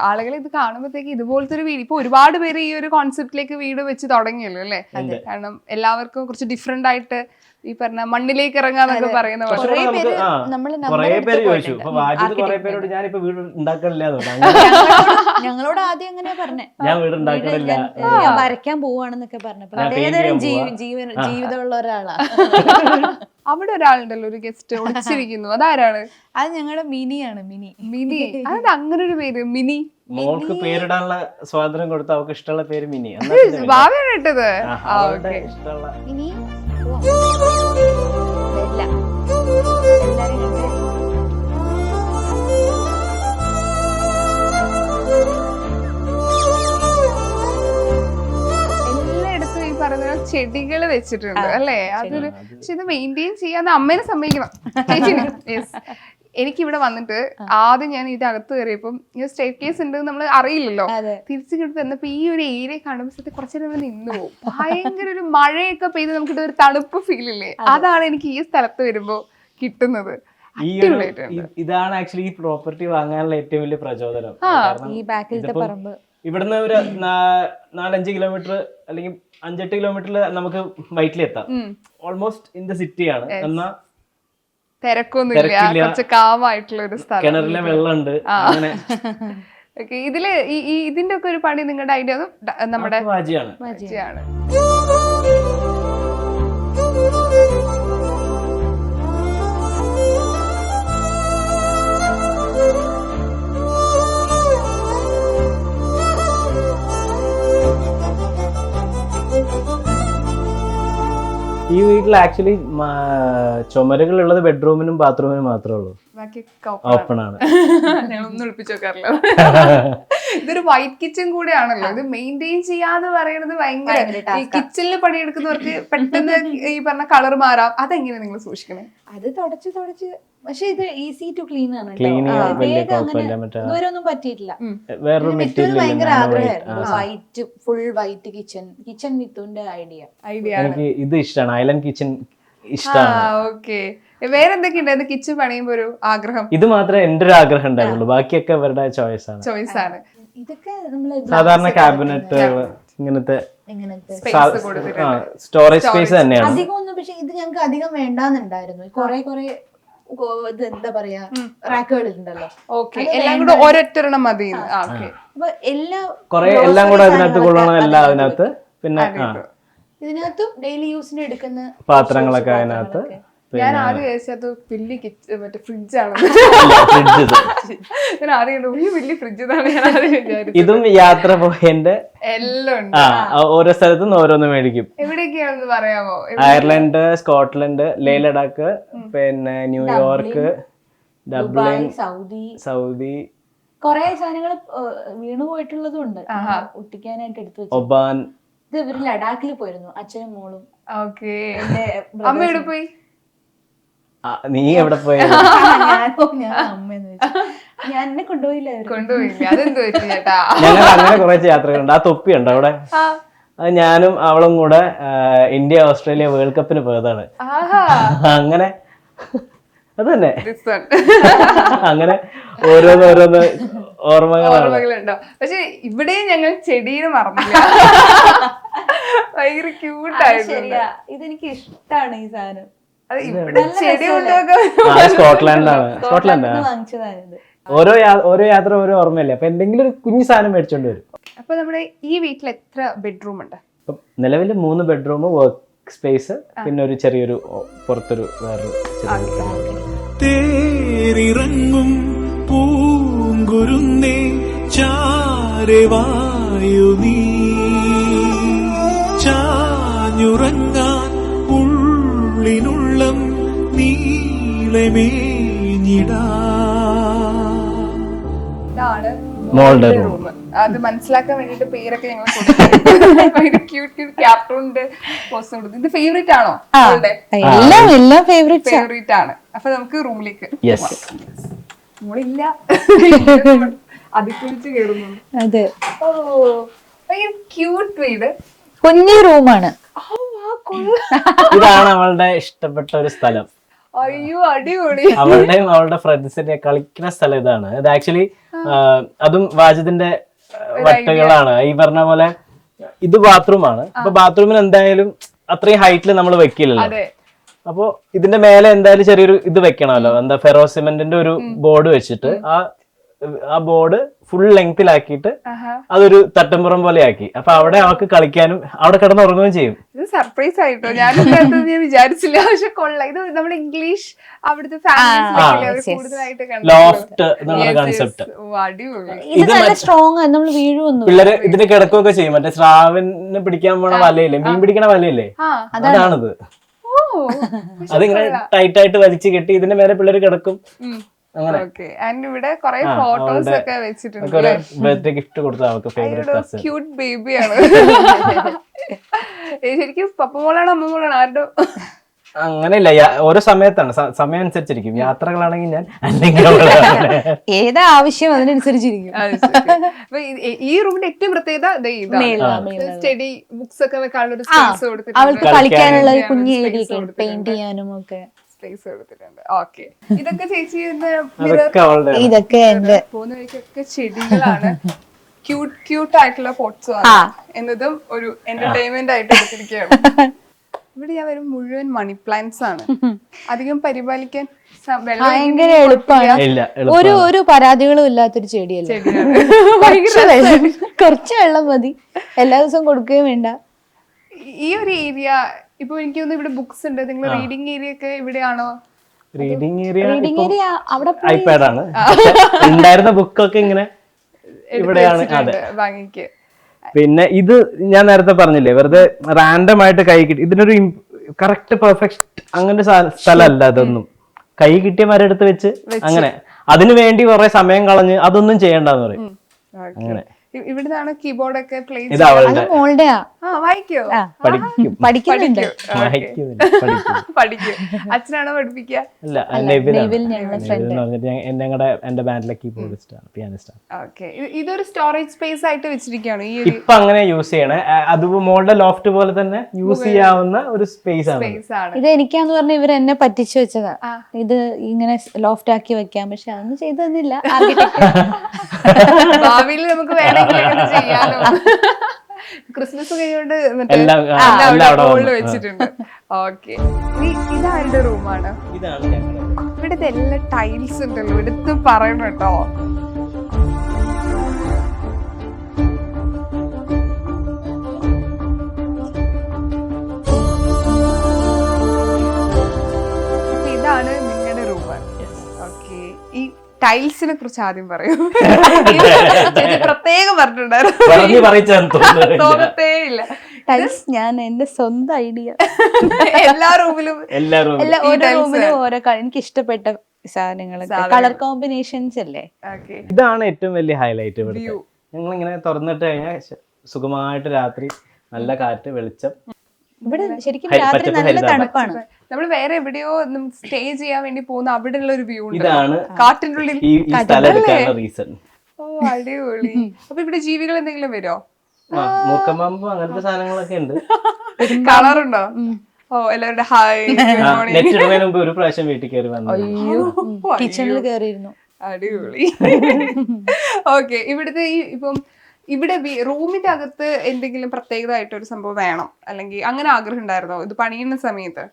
ആളുകൾ ഇത് കാണുമ്പോഴത്തേക്ക് ഇതുപോലത്തെ ഒരു വീട്, ഇപ്പൊ ഒരുപാട് പേര് ഈ ഒരു കോൺസെപ്റ്റിലേക്ക് വീട് വെച്ച് തുടങ്ങിയല്ലോ അല്ലേ? കാരണം എല്ലാവർക്കും കുറച്ച് ഡിഫറെന്റ് ആയിട്ട് ഈ പറഞ്ഞ മണ്ണിലേക്ക് ഇറങ്ങാന്നൊക്കെ പറയുന്ന ചോദിച്ചു. അപ്പൊ വാജിദ് കുറെ പേരോട് ഞാനിപ്പോ വീട് ഉണ്ടാക്കണില്ല, ഞങ്ങളോട് ആദ്യം അങ്ങനെ പറഞ്ഞേ, ഞാൻ വീട് ഉണ്ടാക്കണില്ല, ഞാൻ വരയ്ക്കാൻ പോവാണെന്നൊക്കെ പറഞ്ഞപ്പോ അതേതരം ജീവിതമുള്ള ഒരാളാ. അവിടെ ഒരാളുണ്ടല്ലോ, ഒരു ഗസ്റ്റ് ഒളിച്ചിരിക്കുന്നു, അതാരാണ്? അത് ഞങ്ങളുടെ മിനിയാണ്. മിനി അത് അങ്ങനെ ഒരു പേര്, മിനി. മോൾക്ക് പേരിടാനുള്ള സ്വാതന്ത്ര്യം കൊടുത്ത അവർക്ക് ഇഷ്ടമുള്ള പേര് മിനി. ഭാവിയാണ് ഇട്ടത്. ഇഷ്ടമുള്ള മിനി എല്ലായിടത്തും ഈ പറഞ്ഞ ചെടികൾ വെച്ചിട്ടുണ്ട് അല്ലേ? അതൊരു പക്ഷെ ഇത് മെയിൻറ്റെയിൻ ചെയ്യാന്ന് അമ്മേനെ സമ്മതിക്കണം. എനിക്കിവിടെ വന്നിട്ട് ആദ്യം ഞാൻ ഇത് അകത്ത് കയറിയപ്പം സ്റ്റെയർ കേസ് ഉണ്ട് നമ്മൾ അറിയില്ലല്ലോ, തിരിച്ചു കിട്ടി വന്നപ്പോ ഈ ഒരു ഏരിയ കാണുമ്പോൾ കുറച്ചു നേരം നിന്ന് പോകും. ഭയങ്കര ഒരു മഴയൊക്കെ പെയ്ത് നമുക്കിട്ട് ഒരു തണുപ്പ് ഫീൽ ഇല്ലേ, അതാണ് എനിക്ക് ഈ സ്ഥലത്ത് വരുമ്പോ കിട്ടുന്നത്. ഇതാണ് ആക്ച്വലി ഈ പ്രോപ്പർട്ടി വാങ്ങാനുള്ള ഏറ്റവും വലിയ പ്രചോദനം. ഇവിടുന്ന് ഒരു 4-5 കിലോമീറ്റർ അല്ലെങ്കിൽ 5-8 കിലോമീറ്ററിൽ നമുക്ക് വൈറ്റിൽ എത്താം. ഓൾമോസ്റ്റ് ഇൻ ദ സിറ്റിയാണ്. എന്നാ തിരക്കൊന്നുമില്ല, കുറച്ച് കാമായിട്ടുള്ള ഒരു സ്ഥലം, കിണറിലെ വെള്ളമുണ്ട്. അങ്ങനെ ഇതില് ഇതിന്റെ ഒക്കെ ഒരു പണി നിങ്ങളുടെ ഐഡിയ നമ്മുടെ വാജിയാണ്. ഈ വീട്ടിൽ ആക്ച്വലി ചുമരുകൾ ഉള്ളത് ബെഡ്റൂമിനും ബാത്റൂമിനും മാത്രമേ ഉള്ളൂ. ബാക്കി ഓപ്പൺ ആണ്. ഞങ്ങളൊന്നും ഒളിപ്പിച്ചു വെക്കാറില്ല. ഇതൊരു വൈറ്റ് കിച്ചൺ കൂടെയാണല്ലോ. ഇത് മെയിൻറ്റെയിൻ ചെയ്യാന്ന് പറയുന്നത് ഭയങ്കര. ഈ കിച്ചണിൽ പണിയെടുക്കുന്നവർക്ക് പെട്ടെന്ന് ഈ പറഞ്ഞ കളർ മാറാം. അതെങ്ങനെ നിങ്ങൾ സൂക്ഷിക്കണേ? അത് തുടച്ച് പക്ഷെ ഇത് ഈസി ടു ക്ലീൻ ആണ്. ക്ലീൻ ചെയ്യാൻ വലിയ കുഴപ്പമില്ല. മറ്റേ ഇതുവരെയൊന്നും പറ്റിയിട്ടില്ല. വേറൊരു മെറ്റീരിയൽ ഭയങ്കര ആഗ്രഹമായിരുന്നു വൈറ്റ്, ഫുൾ വൈറ്റ് കിച്ചൺ മിത്തുന്റെ ഐഡിയ. എനിക്ക് ഇത് ഇഷ്ടമാണ്. ഐലൻഡ് കിച്ചൺ ഇഷ്ടമാണ്. ഓക്കെ. വേറെന്തൊക്കെ ഉണ്ടായിരുന്നു കിച്ചൺ പണിയുമ്പോ ഒരു ആഗ്രഹം? ഇത് മാത്രമേ എന്റെ ഒരു ആഗ്രഹം ഉണ്ടായിരുന്നുള്ളൂ. ബാക്കിയൊക്കെ അവരുടെ ചോയ്സ് ആണ്. ഇതൊക്കെ നമ്മള് സാധാരണ ക്യാബിനറ്റ് ഇങ്ങനത്തെ സ്റ്റോറേജ് സ്പേസ് തന്നെയാണ്. അധികം ഒന്നും, പക്ഷെ ഇത് ഞങ്ങൾക്ക് അധികം വേണ്ടാന്നുണ്ടായിരുന്നു. കുറെ ഇത് എന്താ പറയാ റാക്കുകൾ ഉണ്ടല്ലോ. ഓക്കെ, എല്ലാം കൂടെ ഒരൊറ്റൊരെണ്ണം മതി. അപ്പൊ എല്ലാം കൂടെ അതിനകത്ത് കൊള്ളണം. എല്ലാം അതിനകത്ത്. പിന്നെ ഇതിനകത്തും ഡെയിലി യൂസിന് എടുക്കുന്ന പാത്രങ്ങളൊക്കെ അതിനകത്ത്. ഞാൻ ആദ്യം വിചാരിച്ചത് വലിയ മറ്റേ ഫ്രിഡ്ജാണ്. ഞാൻ ആദ്യം വലിയ ഫ്രിഡ്ജ് എന്നാണ് ഞാൻ ആദ്യം വിചാരിച്ചത്. ഇതും യാത്ര പോയതിന്റെ എല്ലാം ഉണ്ട്. ഓരോ സ്ഥലത്തും ഓരോന്ന് മേടിക്കും. എവിടെയൊക്കെയാണെന്ന് പറയാമോ? അയർലൻഡ്, സ്കോട്ട്ലൻഡ്, ലേ ലഡാക്ക്, പിന്നെ ന്യൂയോർക്ക്, ഡബ്ലിൻ, സൗദി, കൊറേ സാധനങ്ങൾ വീണു പോയിട്ടുള്ളതും ഉണ്ട് ഒട്ടിക്കാനായിട്ട് എടുത്തു വെച്ചു. ഒബാൻ. ഇത് ഇവര് ലഡാക്കിൽ പോയിരുന്നു, അച്ഛനും മോളും. ഓക്കെ. അമ്മ എവിടെ പോയി? നീ എവിടെ പോയ? ഞാൻ അമ്മയെന്ന് വെച്ചു. ഞാൻ എന്നെ കൊണ്ടുപോയില്ല. അതെന്ത് പറ്റി ചേട്ടാ? ഞങ്ങൾ അങ്ങനെ കുറെ യാത്രകളുണ്ട്. ആ തൊപ്പിയുണ്ട് അവിടെ. അത് ഞാനും അവളും കൂടെ ഇന്ത്യ ഓസ്ട്രേലിയ വേൾഡ് കപ്പിന് പോയതാണ്. അങ്ങനെ അത് തന്നെ. അങ്ങനെ ഓരോന്ന് ഓർമ്മകളുണ്ടോ? പക്ഷെ ഇവിടെ ഞങ്ങൾ ചെടീനെ മറന്നില്ല. ഭയങ്കര ക്യൂട്ടായിരുന്നു. ഇതെനിക്ക് ഇഷ്ടമാണ് ഈ സാധനം. സ്കോട്ട്ലാൻഡ് വാങ്ങിച്ചതാണിത്. ഓരോ യാത്ര ഓരോ ഓർമ്മയല്ലേ. അപ്പൊ എന്തെങ്കിലും ഒരു കുഞ്ഞു സാധനം മേടിച്ചോണ്ട് വരും. അപ്പൊ നമ്മുടെ ഈ വീട്ടിൽ എത്ര ബെഡ്റൂം ഉണ്ട്? നിലവിൽ 3 ബെഡ്റൂം, വർക്ക് സ്പേസ്, പിന്നെ ഒരു ചെറിയൊരു പുറത്തൊരു വേറൊരു തേരിറങ്ങും പൂങ്കുരുന്നേ ചാരവായു നീ ചാഞ്ഞുറങ്ങാൻ ഉള്ളിനുള്ളം നീളമേഞ്ഞിടാ. ഇതാണ് മോളുടെ റൂം. അത് മനസ്സിലാക്കാൻ വേണ്ടിട്ട് പേരൊക്കെ ഞങ്ങൾ ക്യൂട്ട് ക്യാപ്റ്റൂണിന്റെ പോസ്റ്റ് കൊടുത്തു. ഇത് ഫേവറേറ്റ് ആണോ? എല്ലാം ഫേവറേറ്റ് ആണ്. അപ്പൊ നമുക്ക് റൂമിലേക്ക് മോളില്ല, അതിക്കുറിച്ച് കേറുന്നു. അതെ, ഓ ഭയങ്കര ക്യൂട്ട് വീട്, കുഞ്ഞു റൂമാണ്. ഇതാണ് അവളുടെ ഇഷ്ടപ്പെട്ട ഒരു സ്ഥലം. അയ്യോ അടിപൊളി. അവളുടെയും അവളുടെ ഫ്രണ്ട്സിന്റെ കളിക്കുന്ന സ്ഥലം ഇതാണ്. ഇത് ആക്ച്വലി അതും വാജിദിന്റെ വട്ടുകളാണ്. ഈ പറഞ്ഞ പോലെ ഇത് ബാത്റൂമാണ്. അപ്പൊ ബാത്റൂമിന് എന്തായാലും അത്രയും ഹൈറ്റിൽ നമ്മൾ വെക്കില്ലല്ലോ. അപ്പൊ ഇതിന്റെ മേലെ എന്തായാലും ചെറിയൊരു ഇത് വെക്കണമല്ലോ. എന്താ ഫെറോ സിമെന്റിന്റെ ഒരു ബോർഡ് വെച്ചിട്ട് ആ ബോർഡ് ഫുൾ ലെങ്തിലാക്കിയിട്ട് അതൊരു തട്ടമ്പുറം പോലെ ആക്കി. അപ്പൊ അവിടെ അവൾക്ക് കളിക്കാനും അവിടെ കിടന്ന് ഉറങ്ങുകയും ചെയ്യും. ഇത് സർപ്രൈസ് ആയിട്ടോ, ഞാൻ വിചാരിച്ചില്ല. പക്ഷെ കൊള്ളാം. ഇത് നമ്മുടെ ഇംഗ്ലീഷ് അവിടുത്തെ ലോഫ്റ്റ് എന്നുള്ള കൺസെപ്റ്റ്. പിള്ളേര് ഇതിന് കിടക്കുകയൊക്കെ ചെയ്യും. മറ്റേ സ്രാവിനെ പിടിക്കാൻ പോണ വലയില്ലേ, മീൻ പിടിക്കണ വലയില്ലേ, അതാണിത്. അതിങ്ങനെ ടൈറ്റ് ആയിട്ട് വലിച്ചു കെട്ടി ഇതിന്റെ മേലെ പിള്ളേര് കിടക്കും. ഇവിടെ കുറെ ഫോട്ടോസ് ഒക്കെ വെച്ചിട്ടുണ്ട്. ബർത്ത്ഡേ ഗിഫ്റ്റ് കൊടുത്ത അവൾക്ക് ഫേവറേറ്റ് ക്യൂട്ട് ബേബിയാണ്. ശരിക്കും പപ്പ മോളാണ് അമ്മ മോളാണ് ആരുടെ? അങ്ങനെയില്ല, ഓരോ സമയത്താണ്, സമയം അനുസരിച്ചിരിക്കും. യാത്രകളാണെങ്കിൽ ഞാൻ, അല്ലെങ്കിൽ ഏതാ ആവശ്യം അതിനനുസരിച്ചിരിക്കും. ഈ റൂമിന്റെ ഏറ്റവും പ്രത്യേകത സ്റ്റഡി ബുക്സ് ഒക്കെ വെക്കാനുള്ള ഒരു സ്പേസ് കൊടുത്തിട്ടുണ്ട്. അവൾക്ക് കളിക്കാനുള്ള കുഞ്ഞു പെയിന്റ് ചെയ്യാനും ഒക്കെ സ്പേസ് കൊടുത്തിട്ടുണ്ട്. ഓക്കെ, ഇതൊക്കെ ചേച്ചി ഇതൊക്കെ പോകുന്ന വഴിക്കൊക്കെ ചെടികളാണ്. ക്യൂട്ട് ആയിട്ടുള്ള പോട്ട്സ് എന്നതും ഒരു എന്റർടൈൻമെന്റ് ആയിട്ട് എടുത്തിരിക്കുകയാണ്. ഇവിടെ ഞാൻ വരും മുഴുവൻ മണി പ്ലാന്റ്സ് ആണ്. അധികം പരിപാലിക്കാൻ ഭയങ്കര എളുപ്പമാണ്. ഒരു പരാതികളും ഇല്ലാത്തൊരു ചെടിയല്ലേ. കുറച്ച് വെള്ളം മതി, എല്ലാ ദിവസവും കൊടുക്കുകയും വേണ്ട. ഈ ഒരു ഏരിയ ഇപ്പൊ എനിക്ക് തോന്നുന്നു ഇവിടെ ബുക്സ് ഉണ്ട്. നിങ്ങൾ റീഡിംഗ് ഏരിയ ഒക്കെ ഇവിടെയാണോ? റീഡിംഗ് ഏരിയ അവിടെ ഐപാഡാണ്. ഉണ്ടായിരുന്ന ബുക്കൊക്കെ ഇങ്ങനെ ഇവിടെയാണ് വാങ്ങിക്ക്. പിന്നെ ഇത് ഞാൻ നേരത്തെ പറഞ്ഞില്ലേ, വെറുതെ റാൻഡം ആയിട്ട് കൈ കിട്ടി. ഇതിനൊരു കറക്റ്റ് പെർഫെക്റ്റ് അങ്ങനെ സ്ഥലമല്ല അതൊന്നും. കൈ കിട്ടിയ മരെടുത്ത് വെച്ച് അങ്ങനെ അതിനു വേണ്ടി കുറെ സമയം കളഞ്ഞ് അതൊന്നും ചെയ്യണ്ടെന്ന് പറയും. അങ്ങനെ ഇവിടുന്നാണ് കീബോർഡ് ഒക്കെ പ്ലേ ഇത് അവളുടെ മോളുടെയാ വായിക്കോ? പഠിക്കും പഠിക്കുന്നുണ്ട്. പഠിക്കും. അച്ഛനാണോ പഠിപ്പിക്കുക? അല്ല എന്റെ ബാൻഡിലെ കീബോർഡിസ്റ്റ് ആണ്, പിയാനിസ്റ്റ് ആണ്. ഓക്കെ, ഇതൊരു സ്റ്റോറേജ് സ്പേസ് ആയിട്ട് വെച്ചിരിക്കുകയാണ് ഈ ഒരു ഇപ്പൊ അങ്ങനെ യൂസ് ചെയ്യണേ. അത് മോളുടെ ലോഫ്റ്റ് പോലെ തന്നെ യൂസ് ചെയ്യാവുന്ന ഒരു സ്പേസ് ആണ്. സ്പേസ് ആണ്. ഇത് എനിക്കാന്ന് പറഞ്ഞ ഇവർ എന്നെ പറ്റിച്ചു വെച്ചതാ. ഇത് ഇങ്ങനെ ലോഫ്റ്റ് ആക്കി വെക്കാം, പക്ഷെ അതൊന്നും ചെയ്തു തന്നില്ല. ഭാവിയിൽ നമുക്ക് വേണമെങ്കിൽ അങ്ങനെ ചെയ്യാലോ. ക്രിസ്മസ് കഴിഞ്ഞോണ്ട് എല്ലാം മുകളിൽ വെച്ചിട്ടുണ്ട്. ഓക്കെ, ഇതാരുടെ റൂമാണ്? ഇതാണ് ഞങ്ങളുടെ ഇവിടുത്തെ എല്ലാ ടൈൽസ് ഉണ്ടല്ലോ, എടുത്ത് പറയണം കേട്ടോ. ഇതാണ് നിങ്ങളുടെ റൂം. ഓക്കെ, ഈ ടൈൽസിനെ കുറിച്ച് ആദ്യം പറയൂ. പ്രത്യേകം പറഞ്ഞിട്ടുണ്ടായിരുന്നു, തോന്നത്തേ ഇല്ല. ടൈൽസ് ഞാൻ എന്റെ സ്വന്തം ഐഡിയ. എല്ലാ റൂമിലും ഓരോ റൂമിലും ഓരോ എനിക്ക് ഇഷ്ടപ്പെട്ട സാധനങ്ങളൊക്കെ കളർ കോമ്പിനേഷൻസ് അല്ലേ. ഇതാണ് ഏറ്റവും വലിയ ഹൈലൈറ്റ്. ഞങ്ങൾ ഇങ്ങനെ തുറന്നിട്ട് കഴിഞ്ഞാൽ സുഖമായിട്ട് രാത്രി നല്ല കാറ്റ്, വെളിച്ചം. ഇവിടെ ശരിക്കും രാത്രി നല്ല തണുപ്പാണ്. നമ്മൾ വേറെ എവിടെയോ സ്റ്റേ ചെയ്യാൻ വേണ്ടി പോകുന്ന അവിടെയുള്ള ഒരു വ്യൂ ഇതാണ് കാട്ടിന്റെ ഉള്ളിൽ. റീസൺ. ഓ അടിപൊളി. അപ്പൊ ഇവിടെ ജീവികൾ എന്തെങ്കിലും വരുമോ? മൂക്കമ്പാമ്പ് അങ്ങനത്തെ സാധനങ്ങളൊക്കെ ഉണ്ട്. കളറുണ്ടോ? ഓ, എല്ലാവരുടെ ഹായ് നെറ്റ് ഇടുന്നതിന് മുമ്പ് ഒരു പ്രാവശ്യം വീട്ടിൽ കയറി വന്നു. കിച്ചണിൽ കയറിയിരുന്നു. അടിപൊളി. ഓക്കെ, ഇവിടുത്തെ ഇപ്പം ഇവിടെ റൂമിന്റെ അകത്ത് എന്തെങ്കിലും പ്രത്യേകമായിട്ട് ഒരു സംഭവം വേണം, അല്ലെങ്കിൽ അങ്ങനെ ആഗ്രഹം ഉണ്ടായിരുന്നോ ഇത് പണിയുന്ന സമയത്ത്?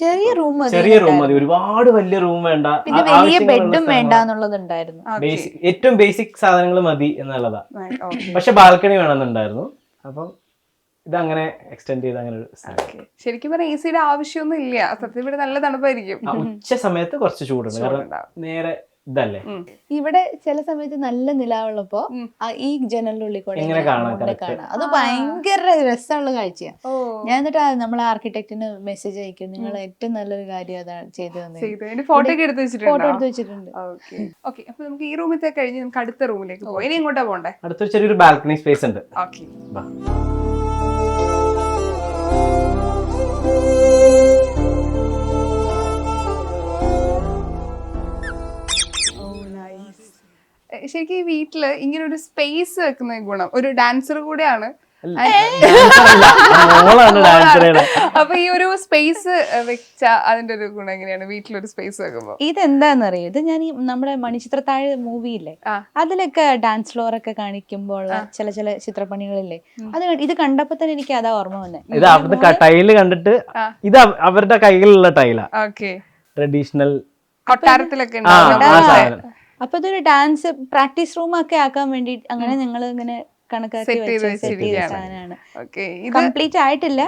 ചെറിയ റൂം മതി, ഒരുപാട് വലിയ റൂം വേണ്ട, പിന്നെ വലിയ ബെഡും വേണ്ട എന്നുള്ളതുണ്ടായിരുന്നു. ഏറ്റവും ബേസിക് സാധനങ്ങൾ മതി എന്നുള്ളതാ. പക്ഷെ ബാൽക്കണി വേണമെന്നുണ്ടായിരുന്നു. അപ്പം ഇതങ്ങനെ എക്സ്റ്റെൻഡ് ചെയ്ത് അങ്ങനെ. ശരിക്കും പറഞ്ഞാൽ എസിയുടെ ആവശ്യമൊന്നും ഇല്ല സത്യത്തിൽ. ഇവിടെ നല്ല തണുപ്പായിരിക്കും. ഉച്ച സമയത്ത് കുറച്ച് ചൂടുണ്ട്, കാരണം നേരെ ഇതല്ലേ. ഇവിടെ ചില സമയത്ത് നല്ല നിലാവുള്ളപ്പോ ഈ ജനലിനുള്ളിൽ കൂടെ കാണാം. അത് ഭയങ്കര രസമുള്ള കാഴ്ചയാണ്. ഞാൻ എന്നിട്ട് നമ്മളെ ആർക്കിടെക്റ്റിന് മെസ്സേജ് അയക്കും, നിങ്ങൾ ഏറ്റവും നല്ലൊരു കാര്യം അതാണ് ചെയ്തു തന്നെ. ഫോട്ടോ ഒക്കെ എടുത്ത് വെച്ചിട്ടുണ്ട്. ഓക്കെ, അപ്പൊ നമുക്ക് ഈ റൂമിലത്തെ കഴിഞ്ഞ് നമുക്ക് അടുത്ത റൂമിലേക്ക് പോകാം. ഇനി എങ്ങോട്ടാ പോണ്ടേ? അടുത്തൊരു ചെറിയൊരു ബാൽക്കണി സ്പേസ് ഉണ്ട്. ഓക്കെ, ശരിക്കും ഈ വീട്ടില് ഇങ്ങനെ ഒരു സ്പേസ് വെക്കുന്ന ഗുണം, ഒരു ഡാൻസർ കൂടെയാണ്. അപ്പൊ ഈ ഒരു സ്പേസ് വെച്ച അതിന്റെ ഒരു ഗുണം എങ്ങനെയാണ് വീട്ടിലൊരു സ്പേസ് വെക്കുമ്പോ? ഇതെന്താന്നറിയോ, ഇത് ഞാൻ ഈ നമ്മുടെ മണിച്ചിത്രത്താഴ് മൂവിയില്ലേ, അതിലൊക്കെ ഡാൻസ് ഫ്ലോർ ഒക്കെ കാണിക്കുമ്പോൾ ചില ചിത്രപ്പണികളില്ലേ, അത് ഇത് കണ്ടപ്പോ തന്നെ എനിക്ക് അതാ ഓർമ്മ വന്നേ. ഇത് അവിടുത്തെ ടൈല് കണ്ടിട്ട്, ഇത് അവരുടെ കൈകളിലുള്ള ടൈലാ. ട്രഡീഷണൽ കൊട്ടാരത്തിലൊക്കെ അപ്പൊ ഇതൊരു ഡാൻസ് പ്രാക്ടീസ് റൂം ഒക്കെ ആക്കാൻ വേണ്ടി അങ്ങനെ ഞങ്ങൾ ഇങ്ങനെ കണക്കാക്കി സാധനമാണ്. കംപ്ലീറ്റ് ആയിട്ടില്ല,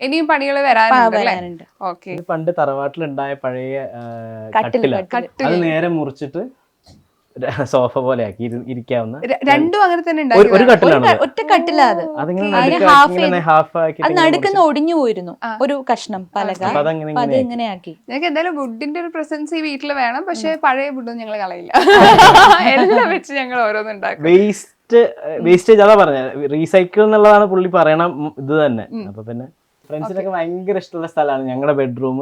ഇനിയും പണികൾ വരാനുണ്ട്. പണ്ട് തറവാട്ടിലുണ്ടായ പഴയ കട്ടില, അത് നേരെ മുറിച്ചിട്ട് സോഫ പോലെ ആക്കി ഇരിക്കാവുന്ന. രണ്ടും അങ്ങനെ തന്നെ ഒരു കട്ടിലാണ്, ഒറ്റ കട്ടിലാ. അത് നടുക്കുന്ന ഒടിഞ്ഞു പോയിരുന്നു ഒരു കഷ്ണം പലക, അത് ഇങ്ങനെ ആക്കി. ഞങ്ങൾക്ക് എന്തായാലും വുഡിന്റെ ഒരു പ്രസൻസ് ഈ വീട്ടിൽ വേണം, പക്ഷെ പഴയ വുഡൊന്നും ഞങ്ങൾ കളയില്ല. എല്ലാം വെച്ച് ഞങ്ങൾ ഓരോന്നുണ്ടാക്കും. വേസ്റ്റേജ് അതാ പറഞ്ഞ റീസൈക്കിൾ എന്നുള്ളതാണ് പുള്ളി പറയണ ഇത് തന്നെ. അപ്പൊ പിന്നെ ഫ്രണ്ട്സിനൊക്കെ ഭയങ്കര ഇഷ്ടമുള്ള സ്ഥലമാണ് ഞങ്ങളുടെ ബെഡ്റൂം.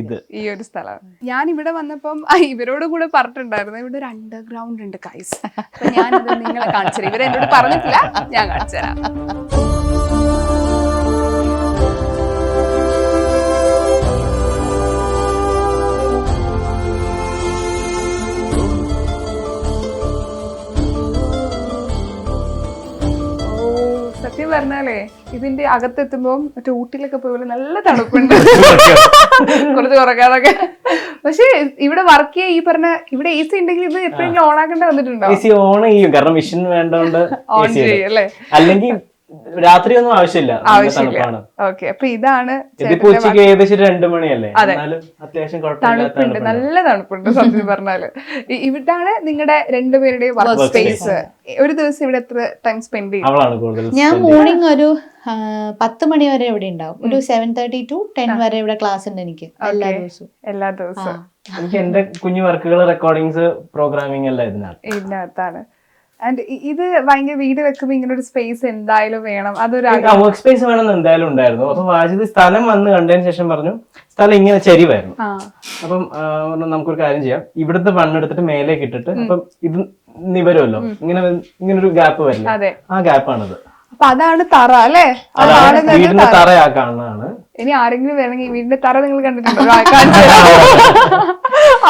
ഇത് ഈ ഒരു സ്ഥലം ഞാൻ ഇവിടെ വന്നപ്പം ഇവരോട് കൂടെ പറഞ്ഞിട്ടുണ്ടായിരുന്നു, ഇവിടെ ഒരു അണ്ടർഗ്രൗണ്ട് ഉണ്ട് ഗൈസ്. അപ്പൊ ഞാനത് നിങ്ങളെ കാണിച്ചുതരാം. ഇവരെന്നോട് പറഞ്ഞിട്ടില്ല, ഞാൻ കാണിച്ചുതരാം. സത്യം പറഞ്ഞാലേ ഇതിന്റെ അകത്തെത്തുമ്പോ മറ്റേ ഊട്ടിലൊക്കെ പോലെ നല്ല തണുപ്പുണ്ട്, കുറച്ച് കുറക്കാതൊക്കെ. പക്ഷെ ഇവിടെ വർക്ക് ചെയ്യാൻ ഈ പറഞ്ഞ ഇവിടെ എ സി ഉണ്ടെങ്കിൽ ഇത് എപ്പോഴെങ്കിലും ഓൺ ആക്കേണ്ടി വന്നിട്ടുണ്ടോ? ഓൺ ചെയ്യും, കാരണം മെഷീൻ വേണ്ടോണ്ട്. ഓൺ ചെയ്യും അല്ലേ? അല്ലെങ്കിൽ രാത്രിയൊന്നും ആവശ്യമില്ല, നല്ല തണുപ്പാണ്. ഓക്കെ, അപ്പൊ ഇതാണ് ഇതിപ്പോ ഉച്ചയ്ക്ക് ഏകദേശം 2 മണിയല്ലേ, എന്നാലും അത്യാവശ്യം കുഴപ്പമില്ലാത്ത തണുപ്പുണ്ട്, നല്ല തണുപ്പുണ്ട് സത്യം പറഞ്ഞാല്. ഇവിടാണ് നിങ്ങളുടെ രണ്ടുപേരുടെയും വർക്ക് സ്പേസ്. ഒരു ദിവസം ഇവിടെ എത്ര ടൈം സ്പെൻഡ് ചെയ്യും? അവളാണ് കൂടുതൽ. ഞാൻ മോർണിംഗ് ഒരു 10 മണി വരെ ഇവിടെ ഉണ്ടാവും. ഒരു 7:30 to 10 വരെ ഇവിടെ ക്ലാസ് ഉണ്ട് എനിക്ക് എല്ലാ ദിവസവും. എല്ലാ ദിവസവും എനിക്ക് എന്റെ കുഞ്ഞു വർക്കുകൾ, റെക്കോർഡിങ്സ്, പ്രോഗ്രാമിംഗ് എല്ലാം ഇതിനകത്താണ്. ആൻഡ് ഇത് ഭയങ്കര വീട് വെക്കുമ്പോ ഇങ്ങനെ ഒരു സ്പേസ് എന്തായാലും വേണം, അതൊരു വർക്ക് സ്പേസ് വേണമെന്ന് എന്തായാലും ഉണ്ടായിരുന്നു. അപ്പൊ വാജിദ് സ്ഥലം വന്ന് കണ്ടതിന് ശേഷം പറഞ്ഞു സ്ഥലം ഇങ്ങനെ ചരിവായിരുന്നു. അപ്പം നമുക്കൊരു കാര്യം ചെയ്യാം, ഇവിടുത്തെ മണ്ണെടുത്തിട്ട് മേലേക്ക് ഇട്ടിട്ട് അപ്പം ഇത് നിവരുമല്ലോ, ഇങ്ങനൊരു ഗ്യാപ്പ് വരില്ല, ആ ഗ്യാപ്പാണിത്. അപ്പൊ അതാണ് തറ അല്ലേ? വീടിന്റെ തറയാ കാണുന്നതാണ്. ഇനി ആരെങ്കിലും വേണമെങ്കിൽ വീടിന്റെ തറ നിങ്ങൾ കണ്ടിട്ടുണ്ടോ?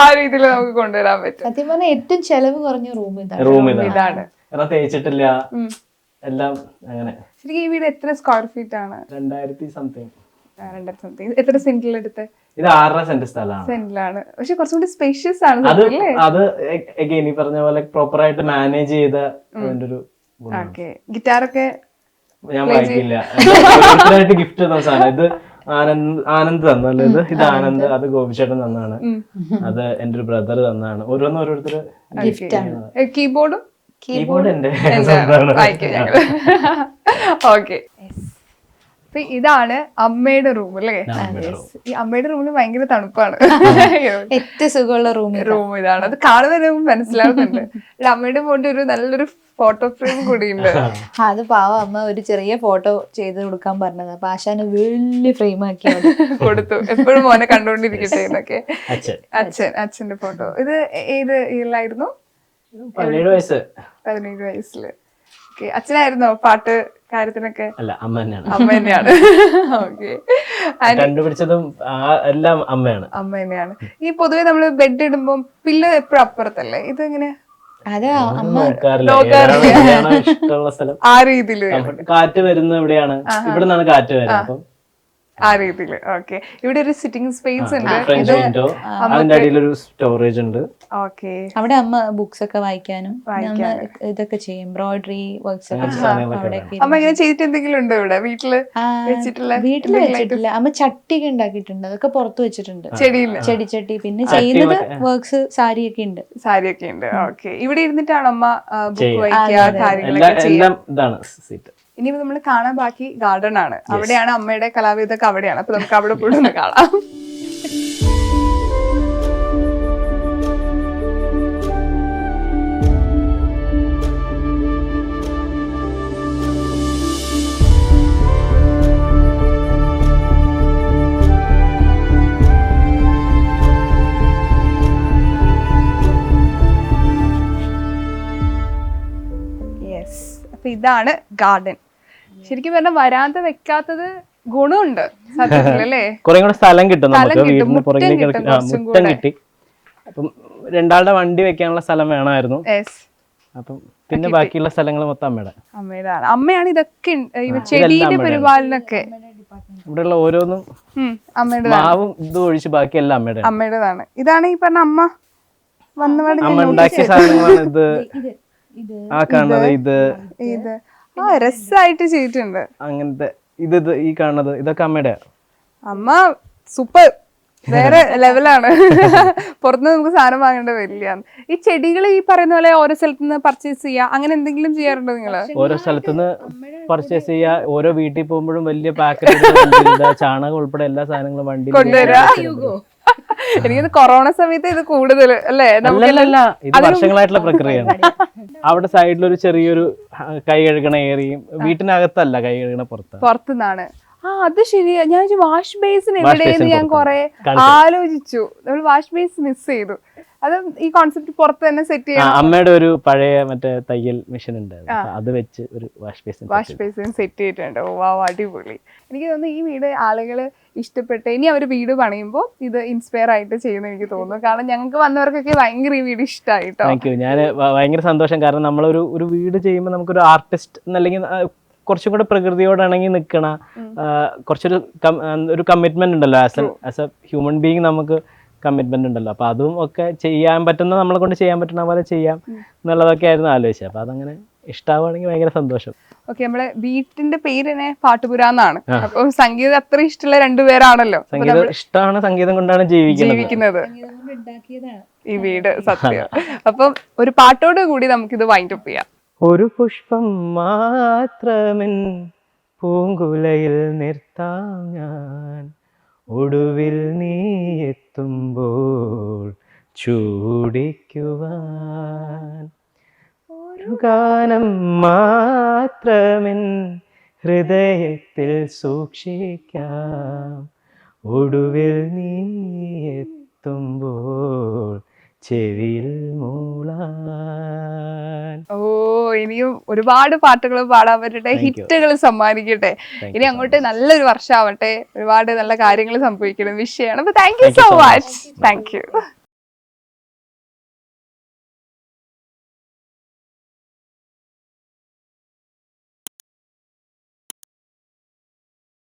ആ രീതിയിൽ നമുക്ക് കൊണ്ടുവരാൻ പറ്റും. സത്യം പറഞ്ഞാൽ ഏറ്റവും ചെലവ് കുറഞ്ഞ റൂം ഇതാണ്. കാരണം തേച്ചിട്ടില്ല എല്ലാം അങ്ങനെ. ശരിക്കും ഈ വീട് എത്ര സ്ക്വയർ ഫീറ്റ് ആണ്? 2000 സംതിങ്. 2000 സംതിങ്. എത്ര സെന്റിലെടുത്ത്? ഇത് 6.5 സെന്റ് സ്ഥലമാണ്. സെന്റിലാണ്, പക്ഷെ കുറച്ചുകൂടി സ്പേഷ്യസ് ആണ്. അത് അഗൈൻ ഈ പറഞ്ഞ പോലെ പ്രോപ്പർ ആയിട്ട് മാനേജ് ചെയ്ത അതിന്റെ ഒരു. ഗിറ്റാറൊക്കെ ഞാൻ വായിക്കില്ല, ഗിഫ്റ്റ് തന്ന സാധനം ഇത്. ആനന്ദ് തന്നല്ലേ ഇത്? ഇത് ആനന്ദ്, അത് ഗോപിച്ചേട്ടൻ തന്നാണ്, അത് എന്റെ ഒരു ബ്രദർ തന്നാണ്. ഓരോരുത്തർ കീബോർഡും കീബോർഡ് എന്റെ. ഓക്കെ, ഇതാണ് അമ്മയുടെ റൂം അല്ലേ? ഈ അമ്മയുടെ റൂമിൽ ഭയങ്കര തണുപ്പാണ്. ഏറ്റവും സുഖമുള്ള റൂം ഇതാണ്. അത് കാണുമ്പോൾ മനസ്സിലാവുന്നുണ്ട്. അമ്മയുടെ കൊണ്ട് ഒരു നല്ലൊരു ഫോട്ടോ ഫ്രെയിം കൂടിയുണ്ട്. അത് പാവം അമ്മ ഒരു ചെറിയ ഫോട്ടോ ചെയ്ത് കൊടുക്കാൻ പറഞ്ഞത്, അപ്പൊ ആശാന് വലിയ ഫ്രെയിം ആക്കി കൊടുത്തു. എപ്പോഴും മോനെ കണ്ടോണ്ടിരിക്കട്ടെ എന്നൊക്കെ. അച്ഛന്റെ ഫോട്ടോ. ഇത് ഏത് ഇയറിലായിരുന്നു? 17 വയസ്സില്. ഓക്കെ, അച്ഛനായിരുന്നോ പാട്ട് കാര്യത്തിനൊക്കെ? അല്ല, അമ്മ തന്നെയാണ്. അമ്മ തന്നെയാണ്. ഓക്കെ, കണ്ടുപിടിച്ചതും എല്ലാം അമ്മയാണ്. അമ്മ തന്നെയാണ്. ഈ പൊതുവെ നമ്മള് ബെഡ് ഇടുമ്പോ പില്ലോ എപ്പോഴും അപ്പുറത്തല്ലേ? ഇതെങ്ങനെ? ഇഷ്ടമുള്ള സ്ഥലം ആ രീതിയില് കാറ്റ് വരുന്ന എവിടെയാണ്, ഇവിടെ നിന്നാണ് കാറ്റ് വരുന്നത്. അപ്പം ആ രീതിയില്. ഓക്കെ, ഇവിടെ ഒരു സിറ്റിംഗ് സ്പേസ് ഉണ്ട്, ഫ്രഞ്ച് വിൻഡോ, അതിന്റെ അടിയിലൊരു സ്റ്റോറേജ് ഉണ്ട്. ഓക്കെ, അവിടെ അമ്മ ബുക്സ് ഒക്കെ വായിക്കാനും ഇതൊക്കെ ചെയ്യും, എംബ്രോയിഡറി വർക്ക്സ് ഒക്കെ ചെയ്യും. അമ്മ ഇങ്ങനെ ചെയ്തിട്ട് എന്തെങ്കിലും ഉണ്ടോ ഇവിടെ വീട്ടില് വെച്ചിട്ടുള്ള? വീട്ടില് വെച്ചിട്ടില്ല, അമ്മ ചട്ടിയൊക്കെ ഉണ്ടാക്കിയിട്ടുണ്ട്, അതൊക്കെ പുറത്ത് വെച്ചിട്ടുണ്ട്. ചെടിച്ചട്ടി, പിന്നെ ചെയ്യുന്നത് വർക്ക്സ് സാരിയൊക്കെ ഉണ്ട്. ഓക്കെ, ഇവിടെ ഇരുന്നിട്ടാണ് അമ്മ ബുക്ക് വായിക്കുക, കാര്യങ്ങളൊക്കെ ചെയ്യുക. ഇനി നമ്മൾ കാണാൻ ബാക്കി ഗാർഡൻ ആണ്. അവിടെയാണ് അമ്മയുടെ കലാവിധൊക്കെ, അവിടെയാണ്. അപ്പൊ നമുക്ക് അവിടെ പോയി ഒന്ന് കാണാം. അപ്പൊ ഇതാണ് ഗാർഡൻ. ശരിക്കും പറഞ്ഞാൽ വരാന്ത വെക്കാത്തത് ഗുണമുണ്ട് സത്യത്തിലല്ലേ? കുറെ കൂടെ സ്ഥലം കിട്ടും നമുക്ക്, വീടിന് പുറകിലേക്ക് മുറ്റം കിട്ടി. അപ്പം 2 ആളുടെ വണ്ടി വെക്കാനുള്ള സ്ഥലം വേണമായിരുന്നു. അപ്പം പിന്നെ ബാക്കിയുള്ള സ്ഥലങ്ങൾ മൊത്തം അമ്മയുടെയാണ്. അമ്മയാണ് ഇതൊക്കെ ചെടിയുടെ പരിപാലനൊക്കെ. ഇവിടെയുള്ള ഓരോന്നും മാവും ഇതും ഒഴിച്ച് ബാക്കി എല്ലാം അമ്മയുടേതാണ്. ഇതാണ് ഈ പറഞ്ഞ അമ്മ അമ്മ ഉണ്ടാക്കിയ സാധനങ്ങളാണ് ഇത്. ആ കാണുന്നത് ഇത് രസായിട്ട് ചെയ്തിട്ടുണ്ട്. അങ്ങനത്തെ ഇത് ഈ കാണുന്നത് ഇതൊക്കെ അമ്മയുടെ. അമ്മ സൂപ്പർ, വേറെ ലെവലാണ്. പുറത്തുനിന്ന് നമുക്ക് സാധനം വാങ്ങേണ്ട വരില്ല. ഈ ചെടികൾ ഈ പറയുന്ന പോലെ ഓരോ സ്ഥലത്തുനിന്ന് പർച്ചേസ് ചെയ്യുക, അങ്ങനെ എന്തെങ്കിലും ചെയ്യാറുണ്ടോ നിങ്ങള്? ഓരോ സ്ഥലത്തുനിന്ന് പർച്ചേസ് ചെയ്യുക, ഓരോ വീട്ടിൽ പോകുമ്പോഴും വലിയ പാക്കറ്റ് ചാണകം ഉൾപ്പെടെ എല്ലാ സാധനങ്ങളും വണ്ടി കൊണ്ടുവരാ. എനിക്കൊന്ന് കൊറോണ സമയത്ത് ഇത് കൂടുതൽ അല്ലേ? ഇത് വർഷങ്ങളായിട്ടുള്ള പ്രക്രിയയാണ്. അവിടെ സൈഡിലൊരു ചെറിയൊരു കൈ കഴുകണ ഏരിയയും, വീട്ടിനകത്തല്ല, കൈ കഴുകണ പുറത്തുനിന്നാണ്. അത് ശരിയാ. ഞാൻ വാഷ് ബേസിന് എവിടെയെന്ന് ഞാൻ കൊറേ ആലോചിച്ചു. നമ്മൾ വാഷ് ബേസ് മിസ് ചെയ്തു. അത് ഈ കോൺസെപ്റ്റ് പുറത്ത് തന്നെ സെറ്റ് ചെയ്യാം. അമ്മയുടെ ഒരു പഴയ മറ്റേ തയ്യൽ മെഷീൻ ഉണ്ട്, അത് വെച്ച് ഒരു വാഷ് ബേസിൻ സെറ്റ് ചെയ്തിട്ടുണ്ട്. വാ, അടിപൊളി. എനിക്ക് തോന്നുന്നു ഈ വീട് ആളുകള് ഇഷ്ടപ്പെട്ട് ഇനി അവർ വീട് പണിയുമ്പോൾ ഇത് ഇൻസ്പയർ ആയിട്ട് ചെയ്യുന്നു എനിക്ക് തോന്നുന്നു. കാരണം ഞങ്ങൾക്ക് വന്നവർക്കൊക്കെ ഭയങ്കര ഈ വീട് ഇഷ്ടമായിട്ടോ. ഞാൻ ഭയങ്കര സന്തോഷം. കാരണം നമ്മളൊരു വീട് ചെയ്യുമ്പോൾ നമുക്കൊരു ആർട്ടിസ്റ്റ് എന്നല്ലെങ്കിൽ കുറച്ചും കൂടെ പ്രകൃതിയോട് ഇണങ്ങി നിൽക്കണ ഒരു കമ്മിറ്റ്മെന്റ് ഉണ്ടല്ലോ. ആസ് എ ഹ്യൂമൻ ബീങ് നമുക്ക് കമ്മിറ്റ്മെന്റ് ഉണ്ടല്ലോ. അപ്പൊ അതും ഒക്കെ ചെയ്യാൻ പറ്റുന്ന, നമ്മളെ കൊണ്ട് ചെയ്യാൻ പറ്റുന്ന പോലെ ചെയ്യാം എന്നുള്ളതൊക്കെ ആയിരുന്നു ആലോചിച്ചത്. അപ്പൊ അതങ്ങനെ ഇഷ്ടമാവുകയാണെങ്കിൽ ഭയങ്കര സന്തോഷം. ഓക്കെ, നമ്മളെ വീട്ടിന്റെ പേര് തന്നെ പാട്ടുപുര എന്നാണ്. അപ്പൊ സംഗീതം അത്ര ഇഷ്ടമുള്ള രണ്ടുപേരാണല്ലോ സംഗീതം ഇഷ്ടമാണ്, സംഗീതം കൊണ്ടാണ് ജീവിക്കുന്നത്. ഈ വീട് സത്യം. അപ്പം ഒരു പാട്ടോട് കൂടി നമുക്കിത് വൈൻഡ് അപ്പ് ചെയ്യാം. ഒരു പുഷ്പം മാത്രമെൻ പൂങ്കുലയിൽ നിർത്താം ഞാൻ, ഒടുവിൽ നീ എത്തുമ്പോൾ ചൂടിക്കുവാൻ. ഒരു ഗാനം മാത്രമെൻ ഹൃദയത്തിൽ സൂക്ഷിക്കാം, ഒടുവിൽ നീ എത്തുമ്പോൾ ചെവിയിൽ മൂളാൻ. ഓ, ഇനിയും ഒരുപാട് പാട്ടുകൾ പാടാൻ പറ്റട്ടെ, ഹിറ്റുകൾ സമ്മാനിക്കട്ടെ. ഇനി അങ്ങോട്ട് നല്ലൊരു വർഷമാവട്ടെ, ഒരുപാട് നല്ല കാര്യങ്ങൾ സംഭവിക്കണം വിഷയമാണ്. അപ്പൊ thank you so much. Thank you.